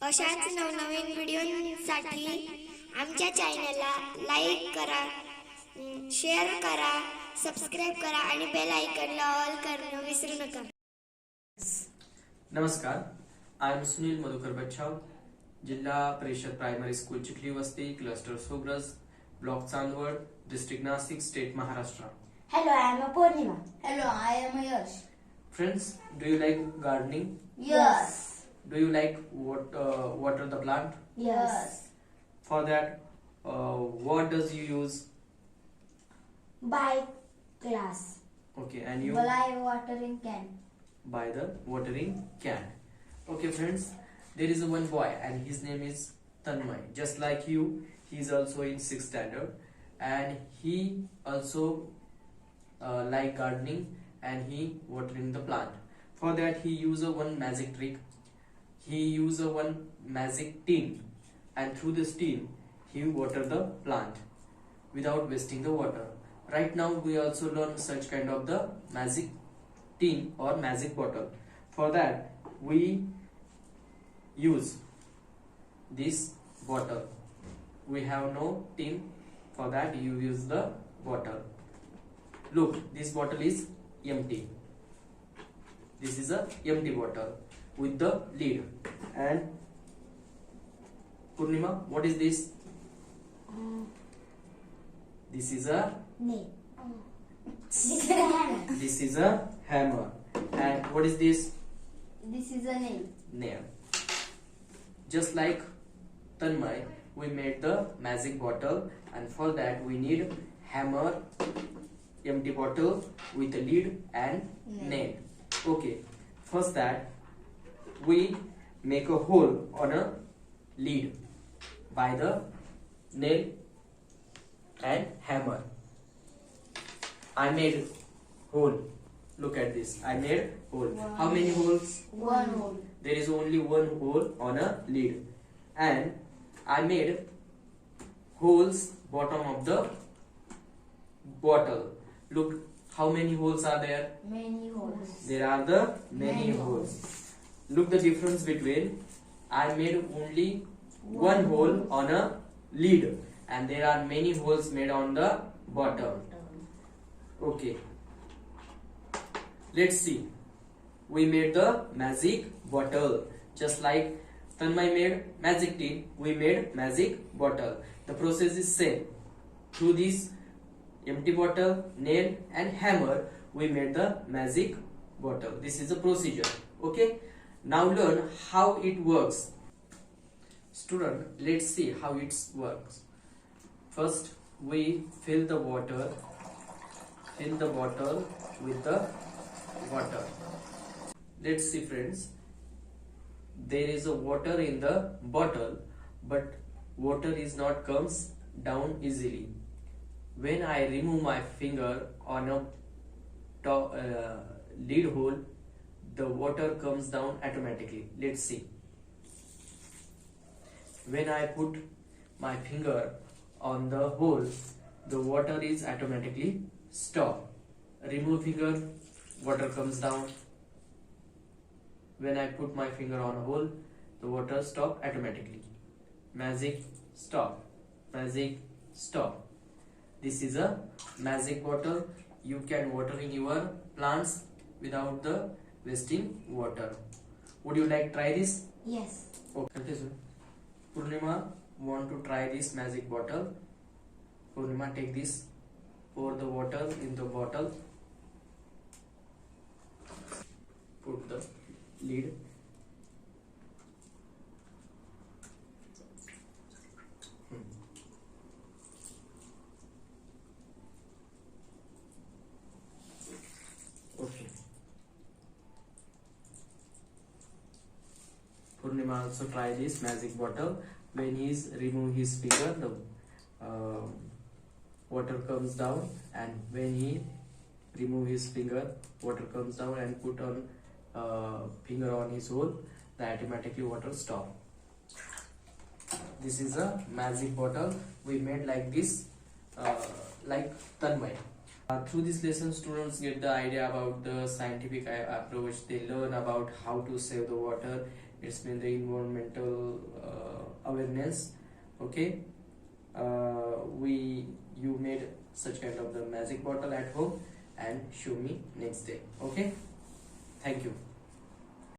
अशाच नवनवीन व्हिडिओसाठी आमच्या चॅनलला लाईक करा, शेअर करा, सबस्क्राईब करा आणि बेल आयकॉनला ऑल करणं विसरू नका. नमस्कार, I am Sunil Madhukar Bachchav, जिल्हा परिषद प्रायमरी स्कूल चिखली वस्ती, cluster Sograj, block Chandwad, district Nashik, state Maharashtra. Hello, I am Purnima. Hello, I am Yash. Friends, do you like gardening? Yes. Do you like water the plant? Yes. For that, what does you use? By glass. Okay, and you? By watering can. By the watering can. Okay, friends, there is one boy and his name is Tanmay. Just like you, he is also in 6th standard, and he also like gardening and he watering the plant. For that, he use a one magic trick. He use a one magic tin, and through this tin he water the plant without wasting the water. Right now we also learn such kind of the magic tin or magic bottle. For that we use this bottle. We have no tin, for that you use the bottle. Look, this bottle is empty. This is a empty bottle with the lid. And Purnima, what is this? This is a Nail. This is a hammer. this is a hammer. And what is this? This is a nail. Nail. Just like Tanmay, we made the magic bottle, and for that we need hammer, empty bottle with a lid and nail. Okay, first that we make a hole on a lid by the nail and hammer. I made hole. Look at this. I made hole. How many holes? One hole. There is only one hole on a lid, and I made holes bottom of the bottle. Look, how many holes are there? Many holes. There are the many holes. Look the difference between I made only one hole on a lid, and there are many holes made on the bottom. Okay, let's see. We made the magic bottle. Just like Tanmay made magic tin, we made magic bottle. The process is same. Through this empty bottle, nail and hammer, we made the magic bottle. This is the procedure. Okay, now learn how it works. Student, let's see how it works. First, we fill the bottle with the water. Let's see, friends. There is a water in the bottle, but water is not comes down easily. When I remove my finger on a lid hole, the water comes down automatically. Let's see. When I put my finger on the hole, the water is automatically stop. Remove finger, water comes down. When I put my finger on a hole, the water stop automatically. Magic stop. Magic stop. This is a magic bottle. You can water in your plants without the wasting water. Would you like try this? Yes. Okay, so Purnima want to try this magic bottle. Purnima, take this. Pour the water in the bottle. Put the lid. Okay. Purnima also try this magic bottle. When he is remove his finger, the water comes down, and when he remove his finger, water comes down, and put on finger on his hole, the automatically water stop. This is a magic bottle we made like this, like Tanmay. Through this lesson, students get the idea about the scientific approach. They learn about how to save the water. It's been the environmental awareness. Okay, you made such kind of the magic bottle at home and show me next day. Okay, thank you.